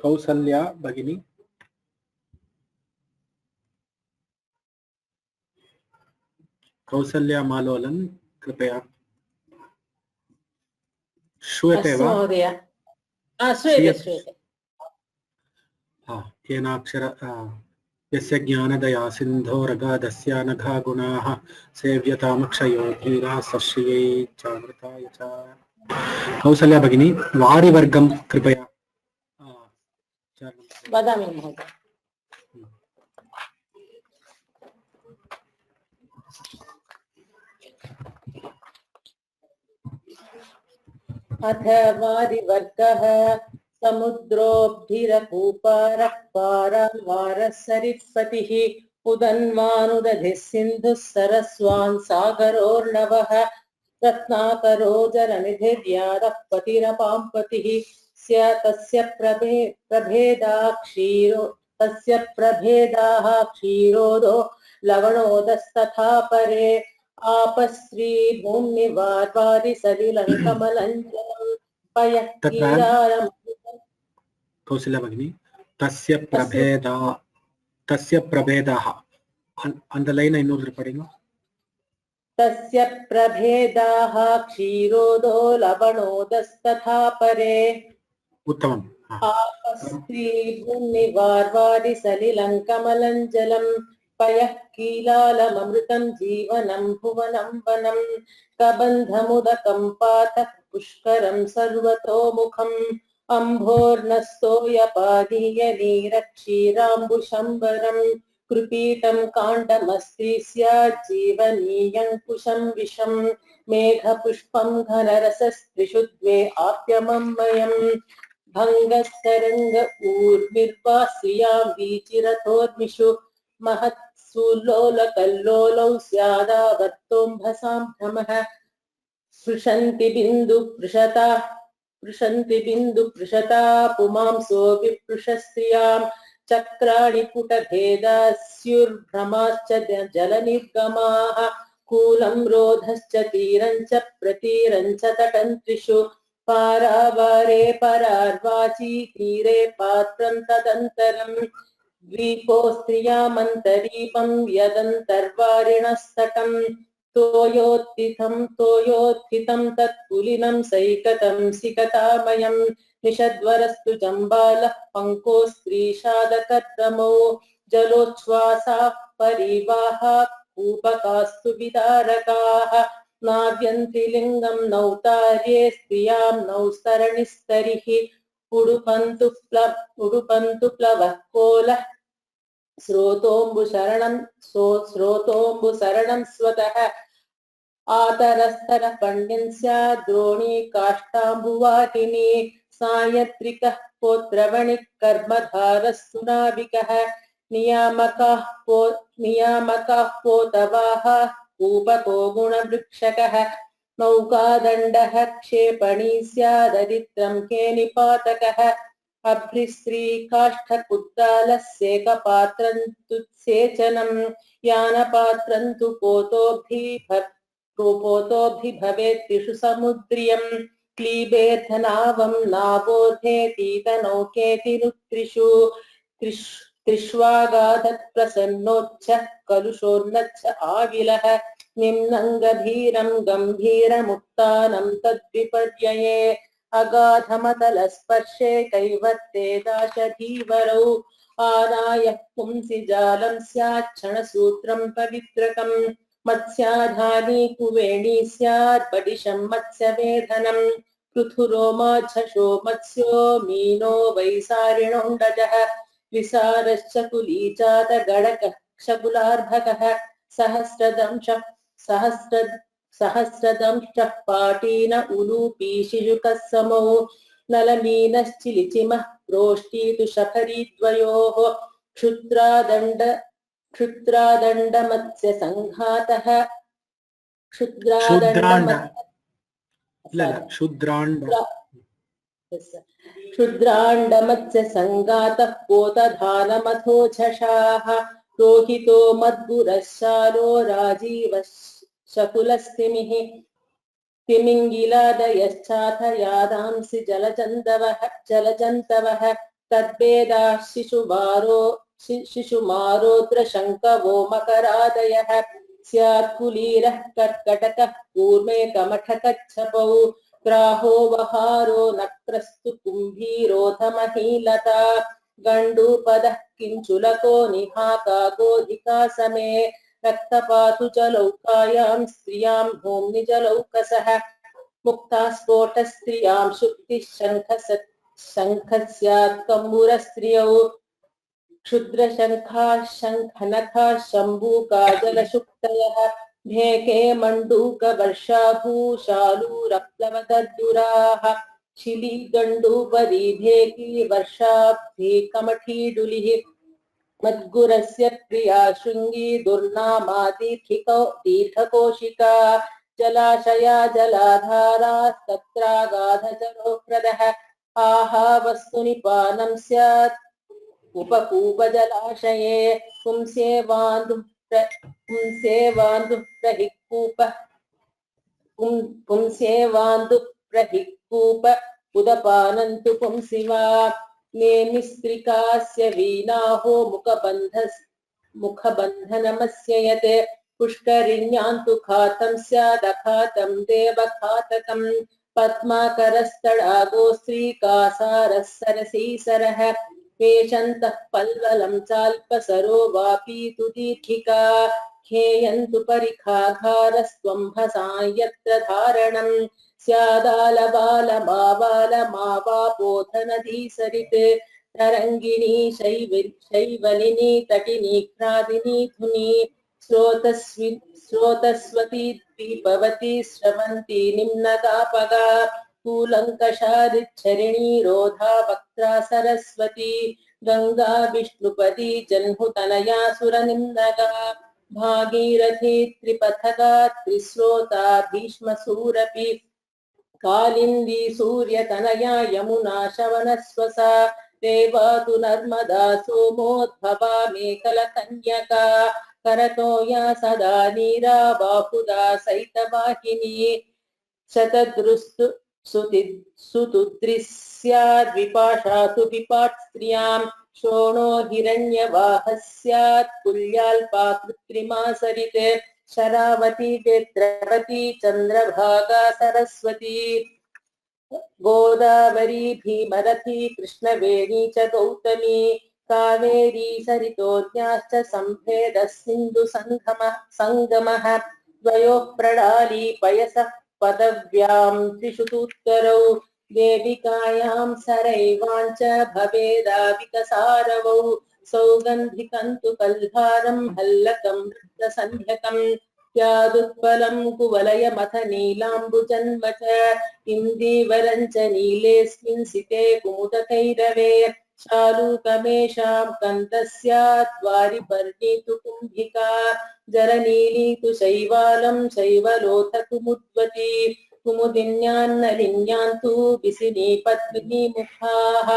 कौसल्या भगिनी कौसल्या मालोलन कृपया श्रूयते वा? श्रूयते। येनाक्षर यस्य ज्ञानदया सिन्धोरगाधस्य नघा गुणाः सेव्यतामक्षयो धीरा सश्रियै चामृताय च। कौसल्या भगिनी वारिवर्गं कृपया वदामि महोदय। अथ वारिवर्गः समुद्रोऽब्धिरकूपारः पारावारः सरित्पतिः उदन्वानुदधिः सिन्धुः सरस्वान् सागरोर्णवः रत्नाकरो जलनिधिर्यादः पतिरपाम्पतिः तस्य प्रभेदाः क्षीरोदो लवणोदस्तथा परे आपस्त्री भूम्निवार्वारि सलिलङ्कमलञ्जनं पयःकीरारम्। कौसल्या भगिनी तस्य प्रभेदाः अंडरलाइन इन्नोरु पढ़ेंगे। तस्य प्रभेदाः क्षीरोदो लवणोदस्तथा परे उत्तमम्। आपस्त्री भूम्निवार्वारि सलिलङ्कमलञ्जलं पयःकीलालममृतं जीवनं भुवनं वनं कबन्धमुदकं पातः पुष्करं सर्वतोमुखम् अम्भोर्नस्तोयपानीय नीरक्षीराम्बुशम्बरं कृपीतं काण्डमस्ति स्याज्जीवनीयङ्कुशं विषं मेघपुष्पं घनरसस्त्रिषु द्वे आप्यमम्मयम् भङ्गस्तरङ्ग ऊर्मिर्वास्यां वीचिरथोर्मिषु महत्सुलोलकल्लोलौ स्यादावर्तोऽम्भसां भ्रमः स्पृशन्ति बिन्दुपृषता पुमांसो विपृशस्त्रियां चक्राणि पुटभेदास्युर्भ्रमाश्च जलनिर्गमाः कूलं रोधश्च तीरञ्च प्रतीरञ्च तटन्त्रिषु पारावारे परार्वाची तीरे पात्रं तदन्तरं द्वीपो स्त्रियामन्तरीपं यदन्तर्वारिणस्तटं तोयोत्थितं तत्पुलिनं सैकतं सिकतामयं निषद्वरस्तु जम्बालः पङ्को स्त्रीषादकर्दमो जलोच्छ्वासाः परिवाहा कूपकास्तु विदारकाः नाव्यन्ति लिङ्गं नौतार्ये स्त्रियां नौस्तरणिस्तरिः उडुपन्तु प्लवः कोलः स्रोतोऽम्बुसरणं स्वतः आतरस्तरः पण्डिन् स्यात् द्रोणी काष्ठाम्बुवाहिनी सायत्रिकः पोत्रवणिः कर्मधारः सुनाविकः नियामकाः पोतवाहाः कूपको गुणवृक्षकः नौकादण्डः क्षेपणी स्यादरित्रं केनिपातकः अभ्रिस्त्री काष्ठकुद्दालः सेकपात्रं तुत्सेचनं यानपात्रं तु पोतोऽब्धि भवेत् त्रिषु समुद्रियं क्लीबेऽर्थनावं नावोर्धेतीतनौकेति नुत्रिषु त्रिष्वागाधत् प्रसन्नोच्चः कलुषोन्नच्च आविलः निम्नं गम्भीरमुत्तानं तद्विपर्यये अगाधमतलस्पर्शे कैवर्ते दाशधीवरौ आदाय पुंसि जालं स्याच्छणसूत्रं पवित्रकं मत्स्याधानी कुवेणी स्यात् बडिशं मत्स्यवेधनं पृथुरोमाच्छशो मत्स्यो मीनो वैसारिणोण्डजः विसारश्च कुलीचातगडकः शकुलार्भकः सहस्रदंशः पाटीन उलूपी शिशुकः समो नलमीनश्चिलिचिमः प्रोष्टीतु शफरीद्वयोः क्षुद्रादण्डमत्स्यसङ्घातः क्षुद्राण्डमत्स्यसङ्गातः पोतधानमथोच्छषाः रोहितो मद्गुरशालो राजीवः शकुलस्तिमिः तिमिङ्गिलादयश्चाथ यादांसि जलजन्तवः तद्भेदाः शिशुमारोद्रशङ्कवो मकरादयः स्यात् कुलीरः कर्कटकः कूर्मे कमठकच्छपौ ग्राहो वहारो नक्रस्तु कुम्भीरोधमहीलता गण्डूपदः किञ्चुलको निहाका गोधिका समे रक्तपातु च लौकायां स्त्रियां भूम्निजलौकसः मुक्ता स्फोट स्त्रियां शुक्तिः शङ्खः स्यात् कम्बुरस्त्रियौ क्षुद्रशङ्खाः शङ्खनखाः शम्भूका जलशुक्तयः भेके मण्डूकवर्षाभूषालूरप्लवगद्दुराः शिलीगण्डूपरी भेकी वर्षाब्धी कमठीडुलिः मद्गुरस्य प्रिया शृङ्गी दुर्नामा दीर्घकोशिका जलाशया जलाधारास्तत्रागाधजलोप्रदः आहा वस्तुनिपानं स्यात् उपकूपजलाशये पुंसेवान्दुप्रहिक्कूप उदपानन्तु पुंसिवा नेमिस्त्रिकास्य वीनाहो मुखबन्धनमस्य यत् पुष्करिण्यान्तु खातं स्यादखातं देवघातकम् पद्माकरस्तडागो स्त्रीकासारः सरसीसरः पेशन्तः पल्वलं चाल्पसरो वापीतु दीर्घिका खेयन्तु परिखाघारस्त्वम्भसां यत्र धारणम् स्यादालबालमावालमावापोधनधीसरित् तरङ्गिणी शैवलिनी तटिनी क्रादिनी धुनी स्रोतस्वती द्वीपवती स्रवन्ती निम्नगापगा कूलङ्कषादिच्छरिणी रोधा वक्त्रा सरस्वती गङ्गा विष्णुपदी जह्नुतनया सुरनिम्नगा भागीरथी त्रिपथगा त्रिस्रोता भीष्मसूरपि कालिन्दी सूर्यतनया यमुना शवनस्वसा देवातु नर्मदा सोमोद्भवा मेखलकन्यका करतोया सदा नीरा बाहुदा सैतवाहिनी शतदृस्तु सुतुद्रिस्याद्विपाशातु विपाट् स्त्रियां शोणो हिरण्यवाहः स्यात् कुल्याल्पा कृत्रिमा सरित् शरावती वेत्रवती चन्द्रभागा सरस्वती गोदावरी भीमरथी कृष्णवेणी च गौतमी कावेरी सरितोज्ञाश्च सम्भेदः सिन्धु सङ्गमः द्वयोः प्रणाली पयसः पदव्यां त्रिषु तूत्तरौ देविकायां सरैवाञ्च भवेदाविकसारवौ सौगन्धिकन्तु कल्हारं हल्लकं वृद्धसन्ध्यकं स्यादुत्पलं कुवलयमथ नीलाम्बुजन्म च इन्दीवरं च नीलेऽस्मिन् सिते कुमुदकैरवे शालूकमेषां कन्तः स्यात् वारिपर्णीतु कुम्भिका जरनीली तु शैवालं शैवलोथ कुमुद्वती कुमुदिन्यान्नलिन्यान्तु विसिनी पद्मिनी मुखाः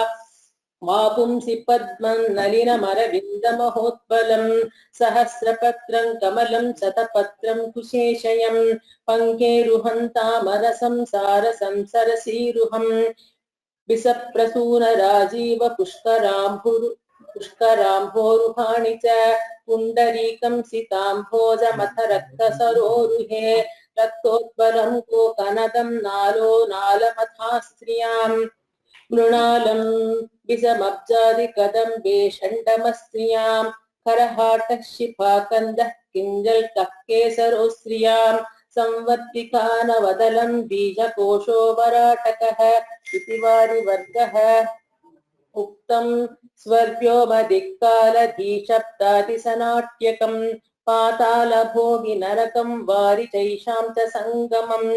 वापुंसि पद्मं नलिनमरविन्दमहोत्पलं सहस्रपत्रं कमलं शतपत्रं कुशेषयं पङ्केरुहन्तामरसंसारसं सरसीरुहं विसप्रसूनराजीव पुष्कराम्भोरुहाणि च पुण्डरीकं सिताम्भोजमथ रक्तसरोरुहे रक्तोत्पलं कोकनदं नालो नालमथा स्त्रियां मृणालं विषमब्जादिकदम्बे षण्डमस्त्रियां करहाटः शिफाकन्दः किञ्जल्कः केसरो स्त्रियां संवर्तिकानवदलं बीजकोशो वराटकः इति वारिवर्गः उक्तं स्वर्ग्योमदिक्कालधीशब्दादिसनाट्यकं पातालभोगि नरकं वारिचैषां च सङ्गमम्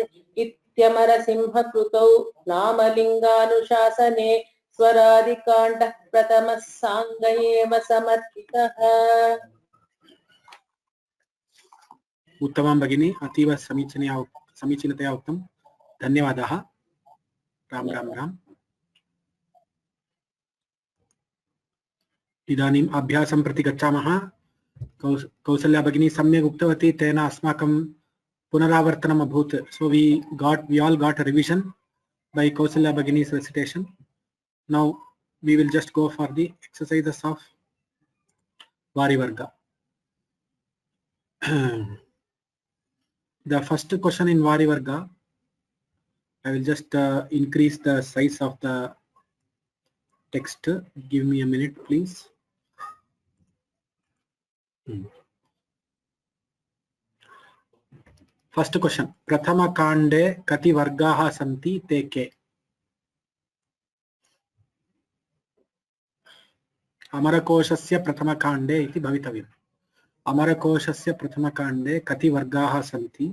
इत्यमरसिंहकृतौ नामलिङ्गानुशासने स्वरादिकाण्डः प्रथमः साङ्ग एव समर्पितः। उत्तमं भगिनी, अतीव समीचीनतया उक्तं। धन्यवादाः। राम राम राम। इदानीम् अभ्यासं प्रति गच्छामः। कौसल्या भगिनी सम्यक् उक्तवती, तेन अस्माकं Punaravartanam abhut. So we all got a revision by Kausalya Bhagini's recitation. Now we will just go for the exercises of Varivarga. The first question in Varivarga, I will just increase the size of the text. Give me a minute, please. First question. Prathama Kande Kati Vargaha Santi Teke. अमरकोशस्य प्रथमकाण्डे इति भवितव्यम्. अमरकोशस्य प्रथमकाण्डे कति वर्गाः सन्ति?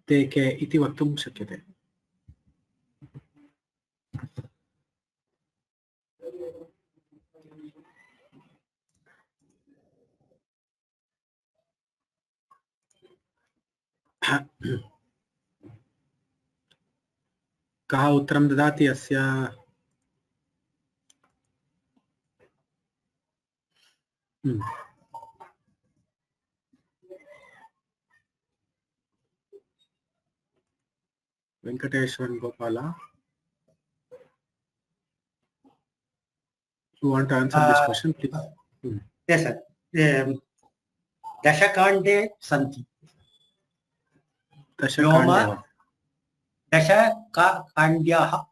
ते के इति वक्तुं शक्यते. कः उत्तरं ददाति अस्य? Venkateshwaran Gopala. You want to answer this question, please? Yes, sir. Dashakande Santi. Dashakande. Dashakandyaha.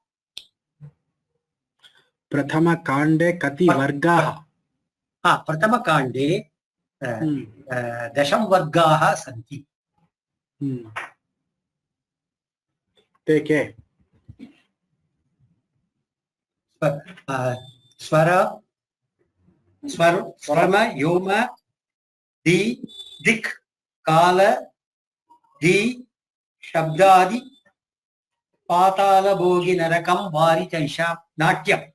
Prathama Kande Kati Vargaha. Prathama Kande Dasham Vargaha Santi. Te ke? Swara, Swarama, Yoma, Di, Dik, Kala, Di, Shabdadi, Patala Bogi Narakam Vari Chaisha, Natyam.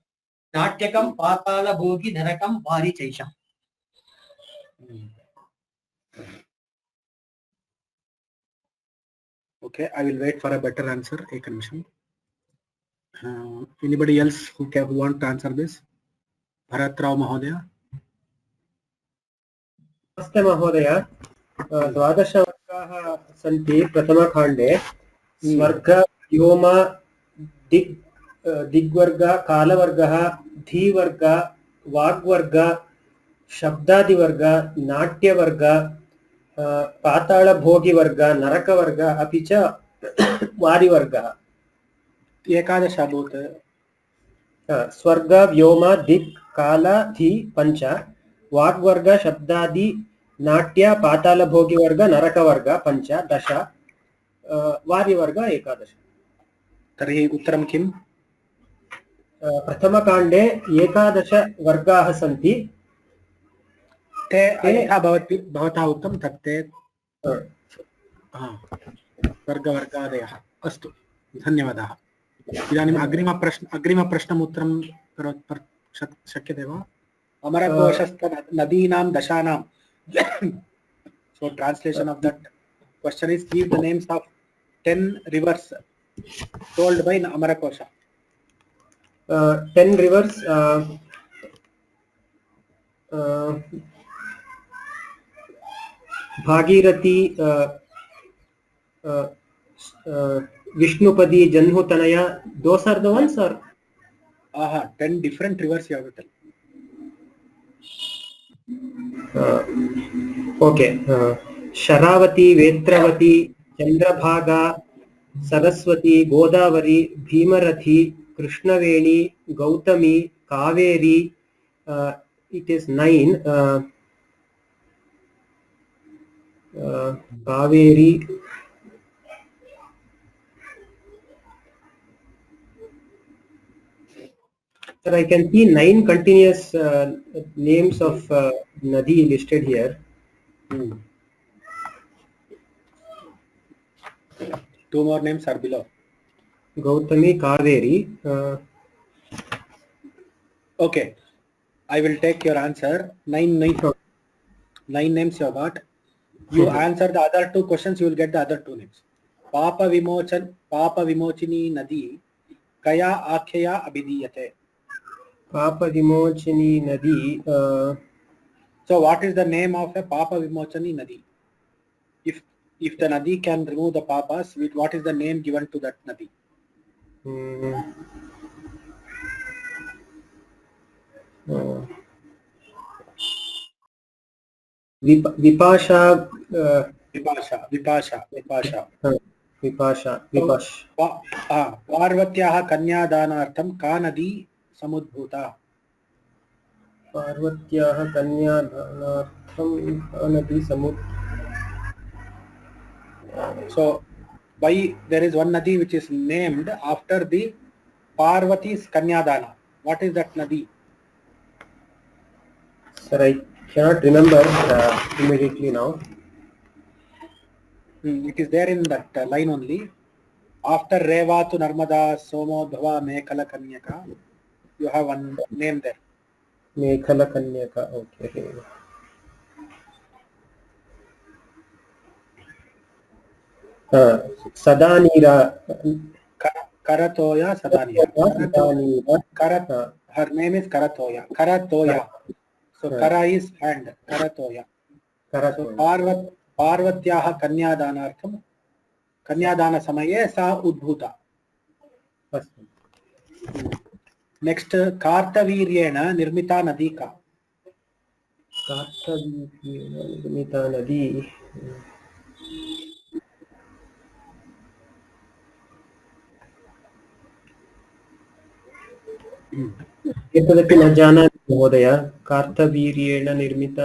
Natyakam Patala Bogi Narakam Vari Chaisha. Okay, I will wait for a better answer. Ek nimisham. Anybody else who want to answer this? Bharat Rao Mahodaya. नमस्ते महोदय. 12 वर्गाः सन्ति प्रथमकाण्डे. स्वर्ग, व्योम, दिग्वर्ग, कालवर्गः, धीवर्ग, वाग्वर्ग, शब्दादिवर्ग, नाट्यवर्ग, पातालभोगिवर्ग, नरकवर्ग अपि च वारिवर्गः. एकादश अभूत्. स्वर्ग, व्योम, दिक्, काल, धी 5, वाग्वर्ग, शब्दादि, नाट्य, पातालभोगिवर्ग, नरकवर्ग 5, 10, वारिवर्ग 11. तर्हि उत्तरं किम्? प्रथमकाण्डे 11 वर्गाः सन्ति. ते भवता उक्तं तत् ते वर्गवर्गादयः. अस्तु, धन्यवादाः. इदानीम् अग्रिमप्रश्नम् उत्तरं शक्यते वा? अमरकोशस्थ नदीनां दशानां. So translation of that question is, give the names of 10 rivers told by Amarakosha. 10 rivers. Bhagirathi, Vishnupadi, Janhutanaya, those are the ones, or? 10 different rivers you have to tell. Okay. Sharavati, Vetravati, Chandrabhaga, Saraswati, Godavari, Bhimarathi, Krishnaveni, Gautami, Kaveri. It is 9. Kaveri. Sir, I can see 9 continuous names of Nadi listed here. 2 more names are below. Gautami, Kaveri. Okay, I will take your answer. 9 names you have got. You answer the other 2 questions, you will get the other 2 names. Papa Vimochini Nadi Kaya Akhya Abhidiyate. Papa Vimochini Nadi. So what is the name of a Papa Vimochani Nadi? If the Nadi can remove the Papas, what is the name given to that Nadi? Vipasha. Vipash. पार्वत्याः कन्यादानार्थं का नदी समुद्भूता? पार्वत्याः कन्यादानार्थं का नदी So why there is one Nadi which is named after the Parvati's Kanyadana? What is that Nadi? Sir, I cannot remember immediately now. It is there in that line only. After Reva to Narmada Somodhava Mekhala Kanyaka, you have one name there. Mekhala Kanyaka. Okay. Sadanira. Karatoya Sadanira. Her name is Karatoya. So Kara is hand. Karatoya. So Parvatyaha Kanyadanartham Kanyadana Samaye Sa Udbhuta. Next, Kartaviryena Nirmita Nadika. Kartaviryena Nirmita Nadi. एतदपि न जानामि महोदय. कार्तवीर्येण निर्मित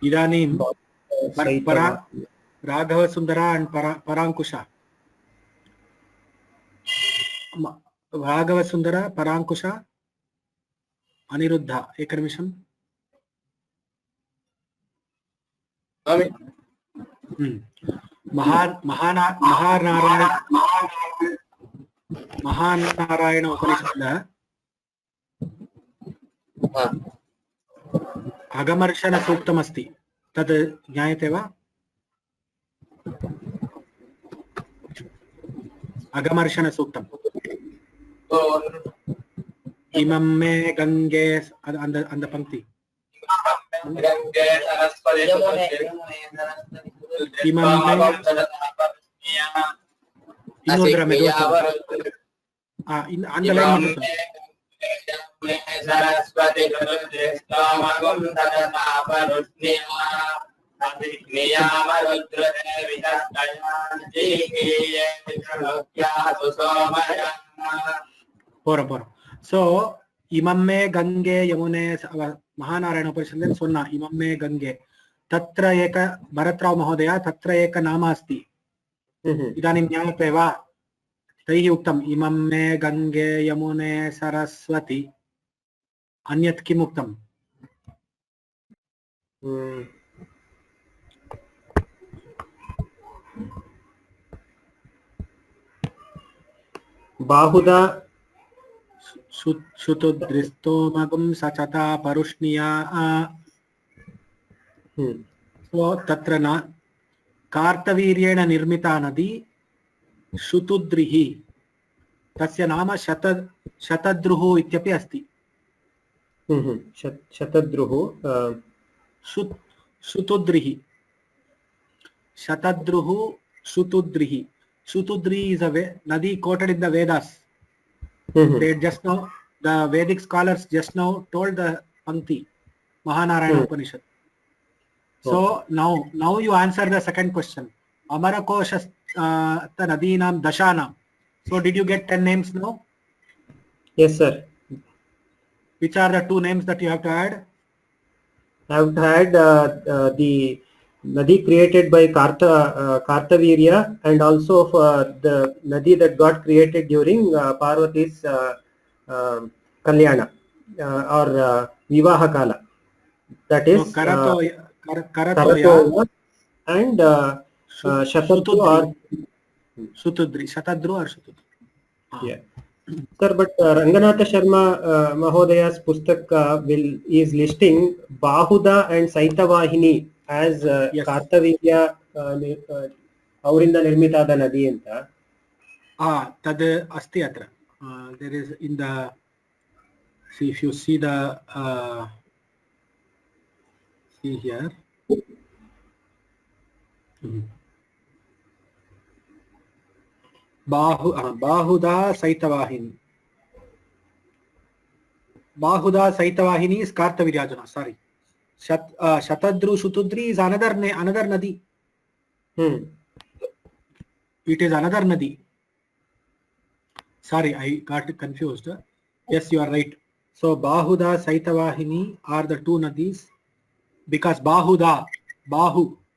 इदानीं राघवसुन्दरा and Parankusha. राघवसुन्दरा Parankusha Aniruddha. एकनिमिषम्. महानारायण उपनिषदः अगमर्षण सूक्तमस्ति. तद् ज्ञायते वा? अगमर्षण सूक्तम्. इमं मे गंगे அந்த பங்கி. இன்னொரு அந்த லைன் மட்டும் போறோம். So इमम्मे गंगे यमुने महानारायण उपनिषदे सुन्ना इमम्मे गंगे तत्र एक भरतराव महोदय तत्र एक नाम अस्ति. इदानीं ज्ञायते वा? तैः उक्तम् इमम्मे गंगे यमुने सरस्वती. अन्यत् किम् उक्तम्? बाहुदा शुतुद्रिस्तोमगुं सचता परुष्णिया. So तत्र न कार्तवीर्येण निर्मिता नदी शुतुद्रिः. तस्य नाम शतद्रुः इत्यपि अस्ति. शतद्रुः शुतुद्रिः. शतद्रुः शुतुद्रिः. Shutudri is a nadi quoted in the Vedas. They just now, the Vedic scholars just now told the Pankti, Mahanarayana Upanishad. So now you answer the second question. Amarakosha Nadinam Dashanam. So did you get 10 names now? Yes, sir. Which are the 2 names that you have to add? I have to add the Nadi created by Kartavirya and also the Nadi that got created during Parvati's Kalyana or Vivaha Kala. That is Karatoya and Shatadru or Shutudri. Shatadru or Shutudri. Yeah. Sir, but Ranganatha Sharma Mahodaya's pustak is listing Bahuda and Saitavahini as yes. Kartavirya ಅವರಿಂದ ನಿರ್ಮಿತಾದ ನದಿ ಅಂತ. तद् अस्ति अत्र. There is in the, see if you see the see here. Bahuda Saitavahini. Bahuda Saitavahini is Kartaviryajana. Sorry. Shatadru Shutudri is another Nadi. It is another Nadi. Sorry, I got confused. Yes, you are right. So Bahuda Saitavahini are the two Nadis, because Bahu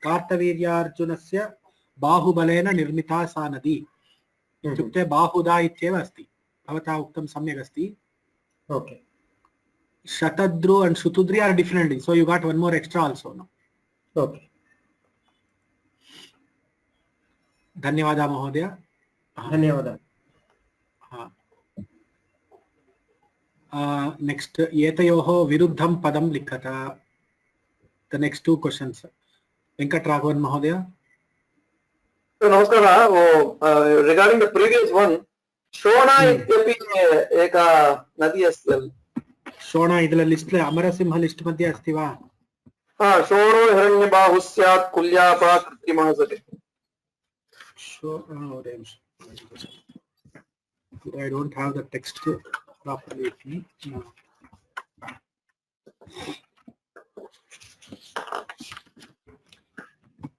Kartaviryarjunasya Bahubalena Nirmita sa Nadi. इत्युक्ते बाहुदा इत्येव अस्ति. भवता उक्तं सम्यक् अस्ति. Okay. Shatadru and Shutudri are different. So you got one more extra also now. Okay. धन्यवादः महोदय. धन्यवादः. Next, एतयोः विरुद्धं पदं लिखत. The next two questions. Venkataraghvan महोदय. Namaskar. Regarding the previous one, Shona इत्यपि एका नदी अस्ति. Shona idla list le Amarasimha list मध्ये अस्ति वा? शोणो हिरण्यबाहुः स्यात् कुल्यापा कृत्रिमः सति. I don't have the text properly with me. No.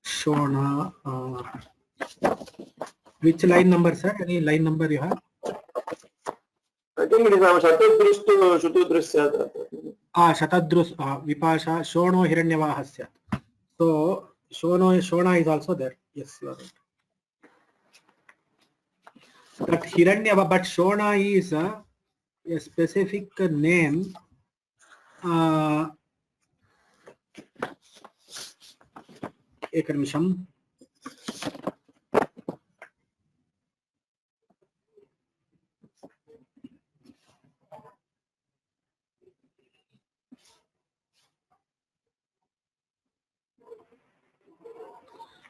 Shona. Which line number, sir? Any line number you have? I think it is Shatadrus to Shutudrus स्यात्. Shatadrus Vipasha Shono Hiranyavah स्यात्. So Shona is also there. Yes, you are right. But Hiranyava, but Shona is a specific name. एक निमिषम्.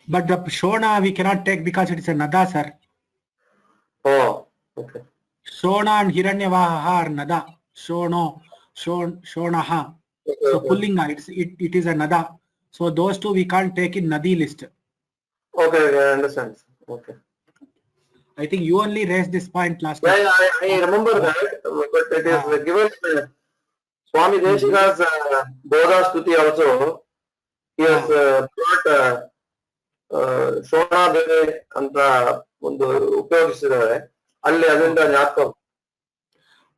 But the Shona we cannot take because it is a Nada, sir. Oh, okay. Shona and Hiranyavaha are Nada. Shonaha. So Pullinga, it is a Nada. So those two we can't take in Nadi list. Okay, I understand. Okay. I think you only raised this point last time. Yeah, I remember that, but it is given Swami Deshika's Bodha Stuti also. He has brought Shona Bede ಅಂತ ಒಂದು ಉಪಯೋಗಿಸಿದ್ದಾರೆ. ಅಲ್ಲಿ ಅದರಿಂದ ಜ್ಞಾಪಕ.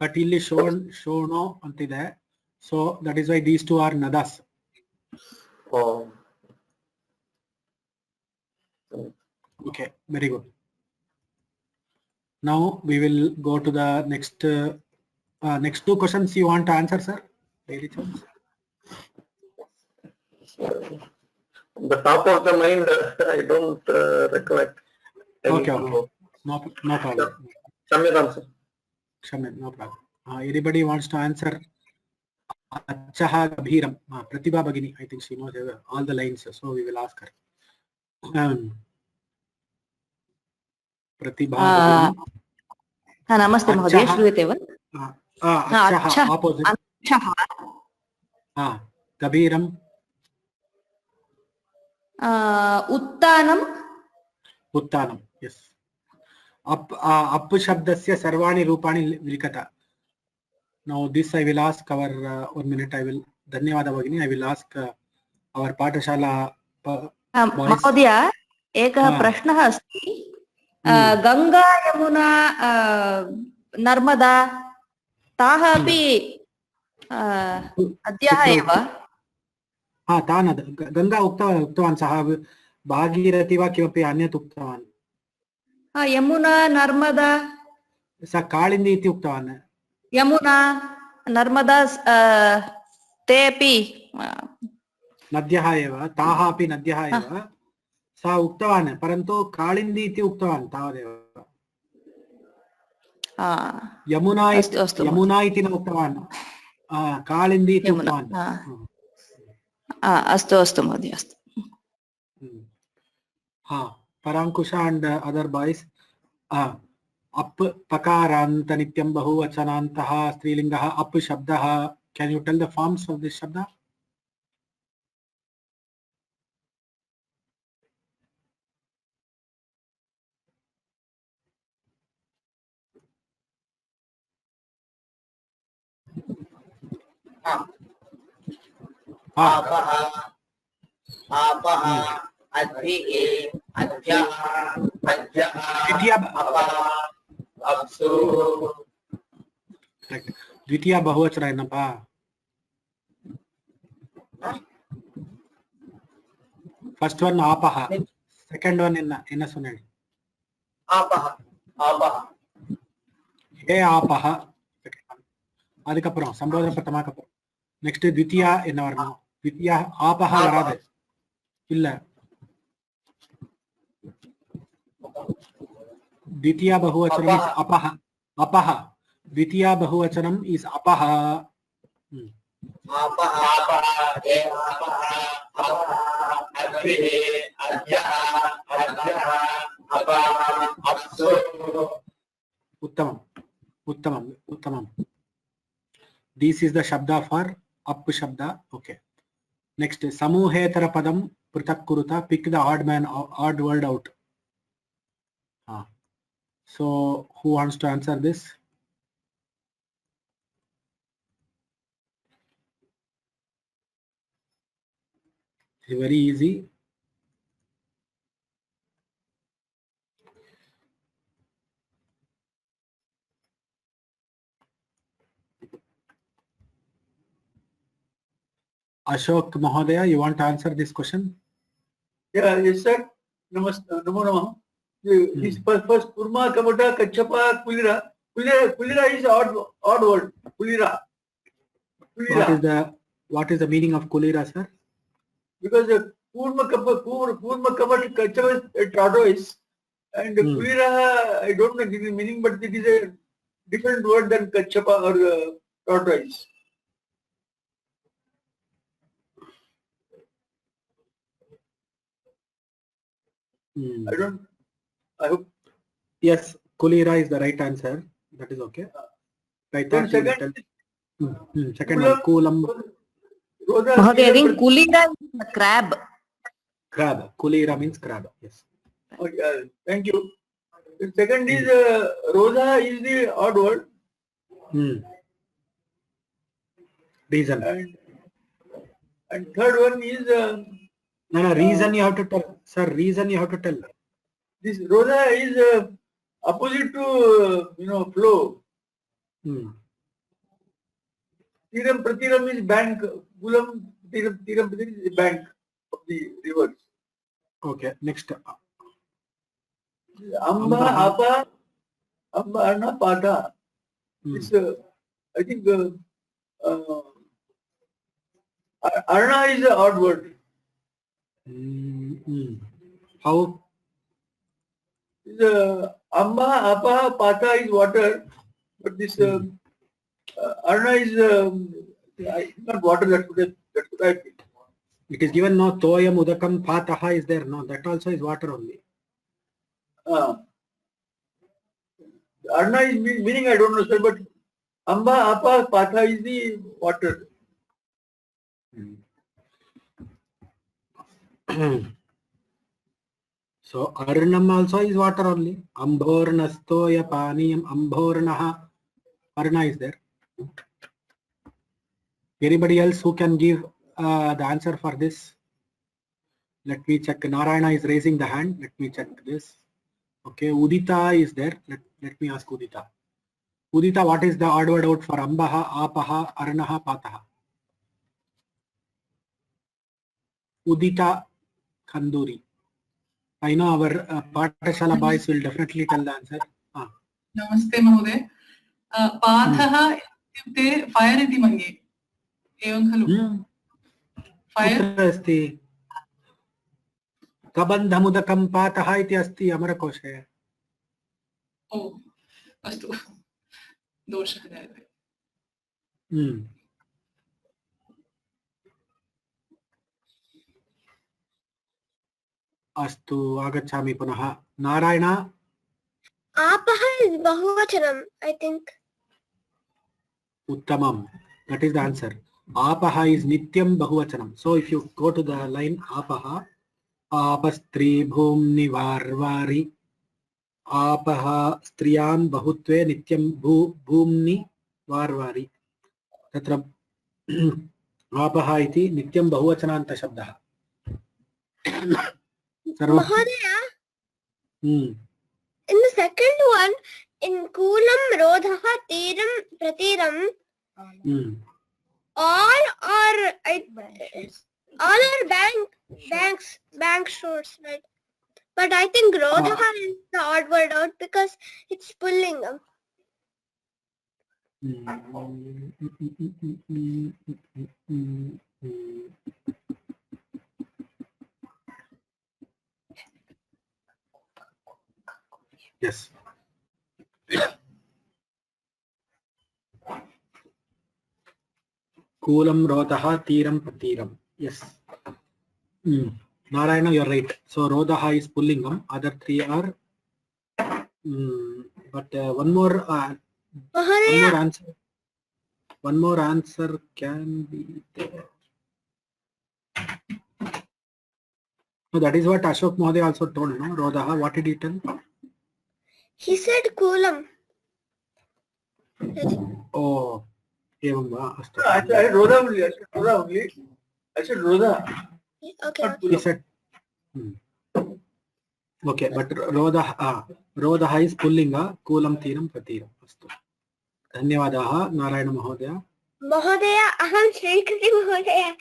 But ಇಲ್ಲಿ Shono ಅಂತಿದೆ. So that is why these two are Nadas. Oh. Okay, very good. Now we will go to the next two questions you want to answer, sir. Daily chance. The top of the mind, I don't recollect. Okay. No problem. Shamyakam, no problem. Anybody wants to answer? Achaha Gabhiram. Pratibha Bhagini. I think she knows all the lines, so we will ask her. Pratibha. Namaste Mahodaya. Shruyate va? Achaha. Opposite. Achaha. Gabhiram. Uttanam. Yes. Appu shabdasya sarvani rupani vilikata. Now this I will ask our 1 minute. I will Dhanyavada Bhagini. I will ask our Pathashala boys. Mahodaya, एकः प्रश्नः अस्ति. गंगा यमुना नर्मदा ताः अपि अद्याः एव. तान् गंगा उक्तवान् सः. भागीरथी वा किमपि अन्यत् उक्तवान्. यमुना नर्मदा सः काळिन्दी इति उक्तवान्. यमुना नर्मदा ते अपि नद्यः एव. ताः अपि नद्यः एव. सः उक्तवान्, परन्तु काळिन्दी इति उक्तवान् तावदेव. यमुना इति न उक्तवान्. काळिन्दी इति उक्तवान्. अस्तु अस्तु महोदय, अस्तु. Parankusha and other boys. अप् पकारान्त नित्यं बहुवचनान्तः स्त्रीलिङ्गः अप् शब्दः. Can you tell the forms of this shabda? आपः आपः अद्भिः अद्भ्यः अद्भ्यः द्वितीया अपः अप्सु correct. द्वितीया बहुवचन ಏನಪ್ಪಾ? First one आपः, second one என்ன சொன்னேன்? आपः आपः हे आपः, அதுக்கப்புறம் சம்போதன பிரதமாக்கு அப்புறம் நெக்ஸ்ட் द्वितीया என்ன வரணும்? द्वितीया आपः வராது இல்ல. द्वितीया बहुवचनम is अपः अपः. Dwitiya बहुवचनम is अपः. आपः आपः हे आपः अपः अद्भिः अद्भ्यः अद्भ्यः अपः अप्सु. उत्तमम उत्तमम उत्तमम. This is the shabda for up shabda. Okay. Next samuhetara padam पृथक कुरुता. Pick the odd word out. So who wants to answer this? It's very easy. Ashok Mahodaya, you want to answer this question? Yeah, yes, sir. Namaste, Namo Namah. This first Kurma, Kamata, Kachapa, Kulira. Kulira is odd word. Kulira. What is the meaning of kulira, sir? Because Kurma Kamata, Kachapa is tortoise. And Kulira, I don't know the meaning, but it is a different word than Kachapa or tortoise. I hope. Yes, kulira is the right answer. That is okay. Right. Then second one, kulam. Mahoday, I think kulira is the crab. Crab. Kulira means crab. Yes. Okay, thank you. The second is Rosa is the odd word. Reason. And third one is No, reason you have to tell. Sir, reason you have to tell. this Rosa is opposite to flow. Tiram Pratiram is bank. Kulam Tiram Pratiram is bank of the rivers. Okay, next. Amba, Apa, Amba, Arna, Pata. This, I think Arna is an odd word. How? Amba, Apa, Pata is water, but this Arna is not water. That's what I feel. It is given no toyam udakam pataha is there. No, that also is water only. Arna is meaning I don't know, sir, but Amba, Apa, Pata is the water. So Arnam also is water only. Ambornastoya paniyam ambornaha. Arna is there. Anybody else who can give the answer for this? Let me check. Narayana is raising the hand. Let me check this. Okay, Udita is there. Let me ask Udita. Udita, what is the odd word out for Ambaha, Apaha, Arnaha, Pataha? Udita Khanduri. I know our Pathashala boys will definitely tell the answer. नमस्ते महोदय पाठः इत्युक्ते fire इति मन्ये एवं खलु fire अस्ति कबन्धमुदकं पातः इति अस्ति अमरकोशे ओ अस्तु दोषः जायते अस्तु आगच्छामि पुनः Narayan Apaha is Bahuvachanam, I think. Uttamam. That is the answer. Apaha is Nityam Bahuvachanam. So if you go to the line Apaha, Apastri Bhumni Varvari, Apaha Striyam Bahutve Nityam Bhumni Varvari. Tatra Apaha iti Nityam Bahuvachananta Shabdaha. Mahodaya, Hmm. in the second one, in Kulam, Rodhaha, Tiram, Pratiram, Hmm. all are bank stores, right? But I think Rodhaha is the odd word out because it's Pullingam. Yes. Kulam Rodaha Tiram Patiram. Yes. Narayana, you're right. So Rodaha is Pullingam. Other three are. But one more answer. One more answer can be there. So that is what Ashok Mahodaya also told, no? Rodaha, what did he tell? He said Kulam. Oh, evam va. Astu. I said Rodha only. I said Rodha. Okay. He said. Okay, but Rodaha is Pullinga, Kulam Tiram Patiram. Astu. Dhanyavadaha, Narayana Mahodaya. Mahodaya, aham Srikriti Mahodaya.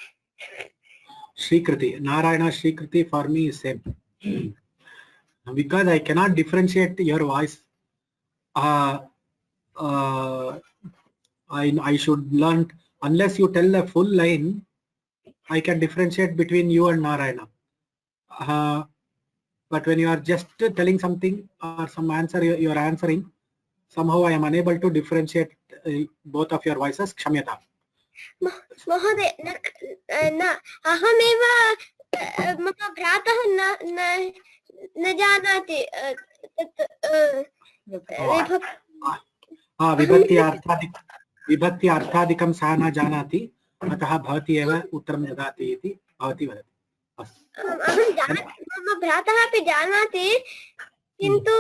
Srikriti. Narayana Srikriti for me is same. Because I cannot differentiate your voice. I should learn, unless you tell the full line, I can differentiate between you and Narayana. But when you are just telling something or some answer you are answering, somehow I am unable to differentiate both of your voices. Kshamyata. Mahodaya, ahameva mama bhratah न जानाति विभक्ति अर्थादिकं सः न जानाति, अतः भवती एव उत्तरं ददाति इति भवती वदति. मम भ्रातः अपि जानाति, किन्तु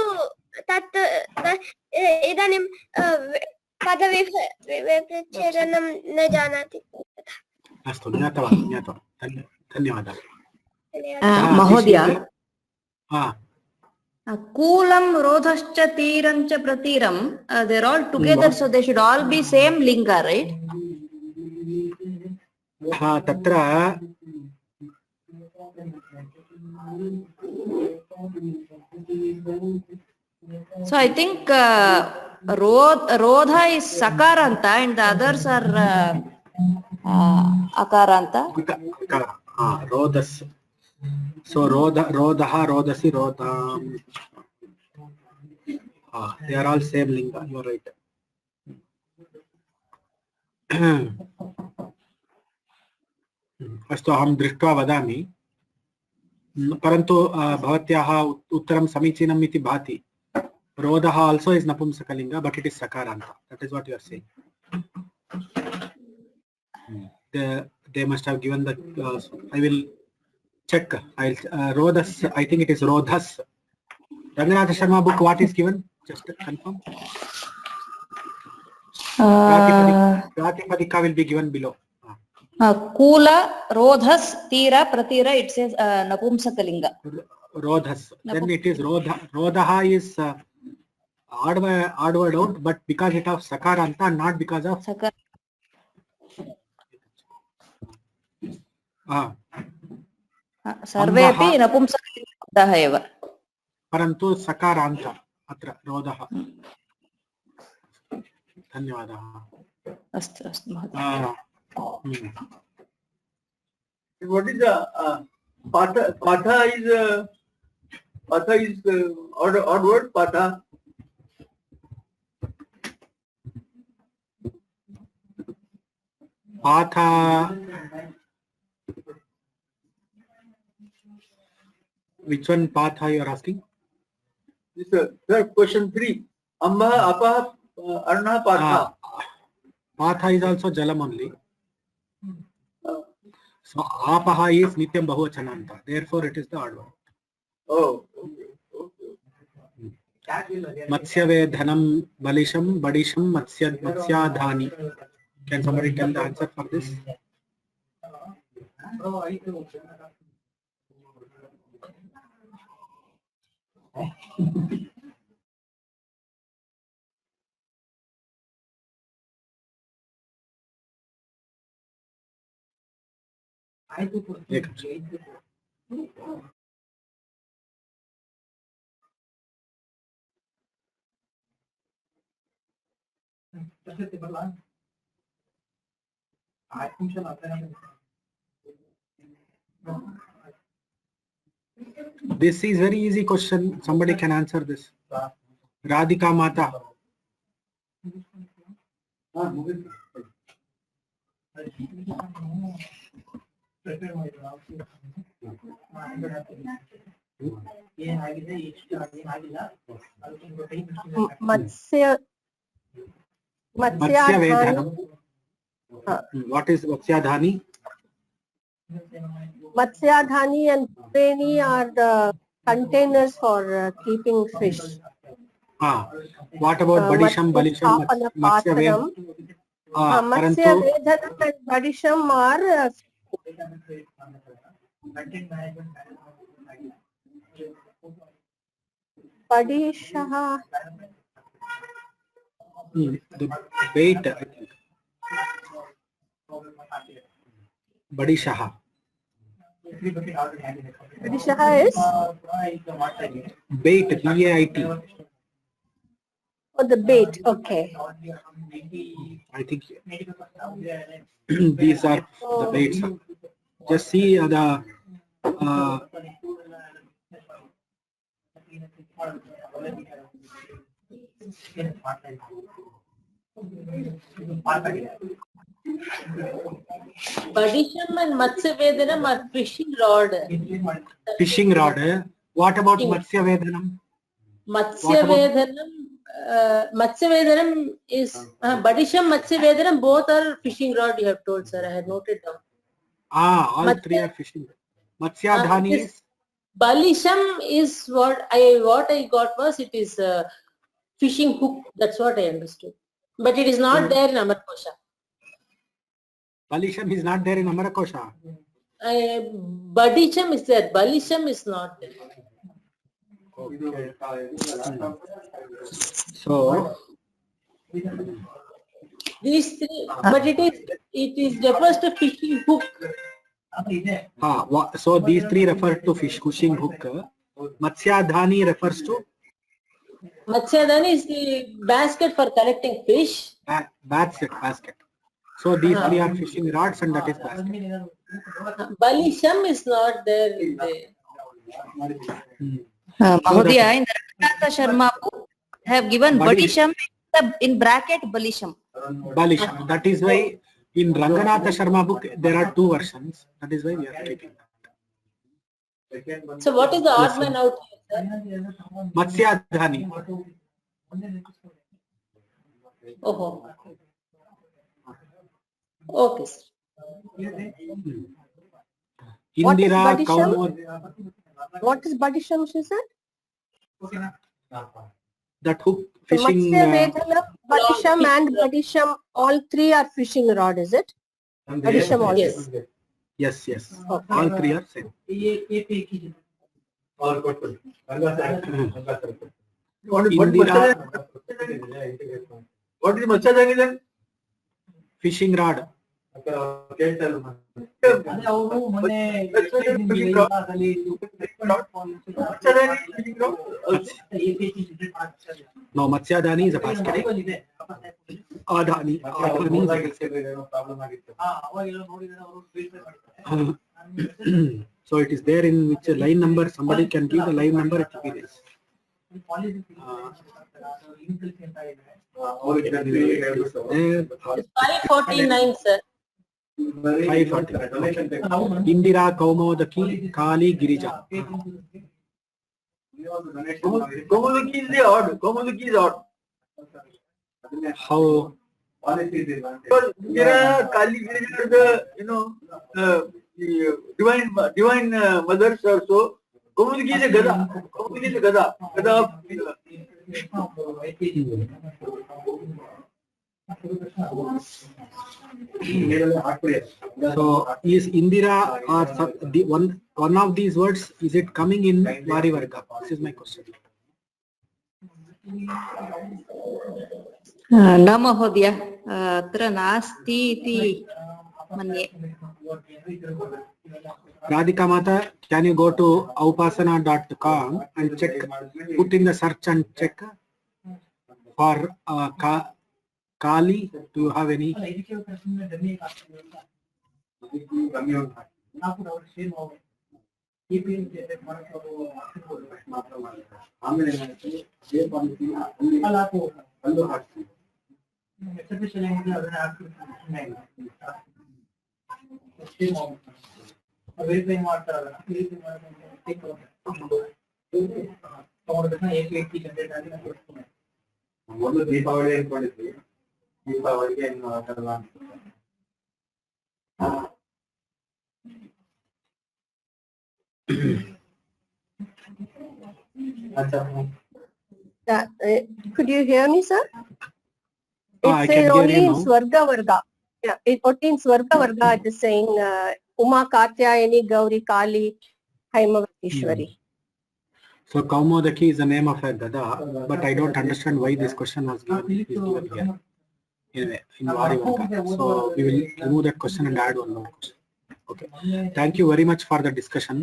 तत् इदानीं पदविच्छेदनं न जानाति. अस्तु, ज्ञातवान्. धन्यवादः. महोदय, Kulam, Rodhascha, Tiram cha Pratiram, they're all together, so they should all be same linga, right? तत्र So I think Rodha is Sakaranta and the others are Akaranta. Rodhas. So Rodaha, Rodasi, Rodam. They are all same linga. You are right. अस्तु, अहं दृष्ट्वा वदामि, परन्तु भवत्याः उत्तरं समीचीनम् इति भाति. Rodaha also is Napumsakalinga, but it is Sakaranta. That is what you are saying. They must have given the. I will check. Rodhas. I think it is Rodhas. Ranganath Sharma book. What is given? Just confirm. Pratipadika will be given below. Kula, Rodhas, Tira, Pratira. It says Napumsakalinga. Rodhas. Then it is Rodaha is odd word out, but because it of Sakaranta, not because of Sakar. सर्वेपि नपुंसकलिङ्गः एव, परन्तु सकारान्त अत्र रोधः. धन्यवादः. अस्तु अस्तु महोदय. What is the patha is odd word, patha. Patha. Which one patha you are asking? This third question 3. Amma, Apa, Arna, Patha. Patha is also jalam only. So apaha is nityam bahuvachananta. Therefore, it is the odd one. Oh, okay. Matsyavedhanam balisham badisham matsyadhani. Can somebody tell the answer for this? This is very easy question. Somebody can answer this. Radhika Mata. Matsyavedhanam. What is Matsyadhani? Matsyadhani and Treni are the containers for keeping fish. What about Badisham, Balisham, Matsyavedhanam? Matsyavedhanam and Badisham are Badishaha. The bait, I think. Badishaha. Badishaha is? Bait, B-A-I-T. Oh, the bait, okay. I think these are the baits. Just see the Badisham and Matsyavedhanam are fishing rod. fishing rod. What about Matsyavedhanam? Matsyavedhanam is Badisham, Matsyavedhanam, both are fishing rod. You have told, sir. I had noted down. All three are fishing. Matsyadhani is Balisham is what I got was it is fishing hook. That's what I understood. But it is not there in Amarkosha. Balisham is not there in Amarakosha. Badisham is there. Balisham is not there. Okay. So These three, but it is refers to fishing hook. So these three refer to fishing hook. Matsyadhani refers to? Matsyadhani is the basket for collecting fish. Basket. So these three are fishing rods and that is basket. Balisham is not there in the... Mahodaya, in the Raghunatha Sharma book, have given Badisham in bracket Balisham. Balisham. That is why in Raghunatha Sharma book there are two versions. That is why we are taking that. So what is the odd man out here, sir? Matsyadhani. Oh. Okay, sir. Indira Kaumud. What is Badisham, she said? That hook fishing. Matsyavedhanam, Badisham and Badisham, all three are fishing rod, is it? Badisham also. Yes. Okay. All three are same. What is Matsyadhani then? Fishing rod. No, Matsyadhani is a basket. Adhani is a so it is there in which line number. Somebody can give the line number. It will be this. 549, sir. 540. Okay. Indira Kaumodaki Kali Girija. Kaumudiki is the odd. Kaumudiki is odd. How? Because Indira, Kali, are the, the divine mothers also. Kaumudiki is a Gada. Kaumudiki is a Gada. Gada of So is Indira or the one of these words, is it coming in Varivarga? This is my question. न महोदय अत्र नास्ति इति मन्ये. Radhika Mata, can you go to aupasana.com and check, put in the search and check for Kali? Do you have any? Deepavali ಅನ್ಕೊಂಡಿದ್ವಿ ದೀಪಾವಳಿಗೆ ಏನು ಆಗಲ್ಲ Could you hear me, sir? I It can says hear only you in now. Swarga Varga. Yeah, it only in Swarga Varga it is saying Uma Katyayani Gauri Kali Haimavatishwari. So Kaumodaki is the name of a Gada, but I don't understand why this question was given here. Anyway, in Varivarga. So we will remove that question and add one more question. Okay. Thank you very much for the discussion.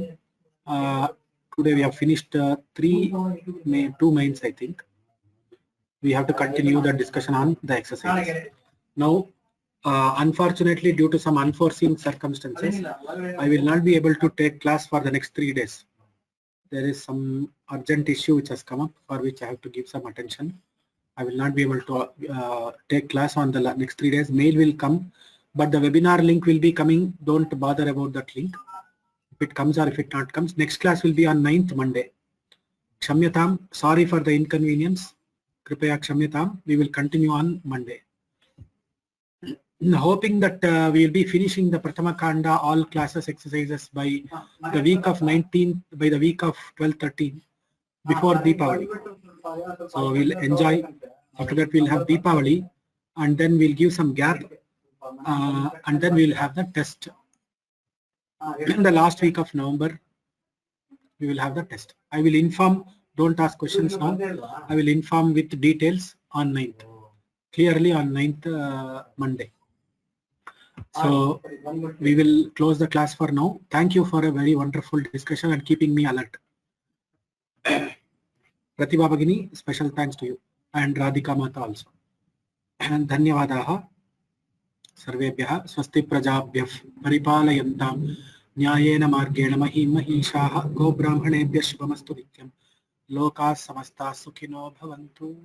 Today we have finished two mains, I think. We have to continue the discussion on the exercise. Now, unfortunately, due to some unforeseen circumstances, I will not be able to take class for the next 3 days. There is some urgent issue which has come up for which I have to give some attention. I will not be able to take class on the next 3 days. Mail will come, but the webinar link will be coming. Don't bother about that link. If it comes or if it not comes, next class will be on 9th Monday. Kshamyatam, sorry for the inconvenience. Kripaya Kshamyatam, we will continue on Monday. Hoping that we will be finishing the Prathama Kanda, all classes exercises by the week of 19th, by the week of 12-13, before Deepavali. So we'll enjoy. After that we'll have Deepavali, and then we'll give some gap, and then we'll have the test. In the last week of November, we will have the test. I will inform, don't ask questions now. I will inform with details on 9th, clearly on 9th Monday. So we will close the class for now. Thank you for a very wonderful discussion and keeping me alert. Pratibha Bhagini, special thanks to you, and Radhika Mata also. And Dhanyavadaha Sarvebhyaha Swasti Prajabhyah Paripalayantam Nyayena Margena Mahim Mahishaha Go Brahmanebhyah Shubhamastu Nityam Loka Samasta Sukhino Bhavantu.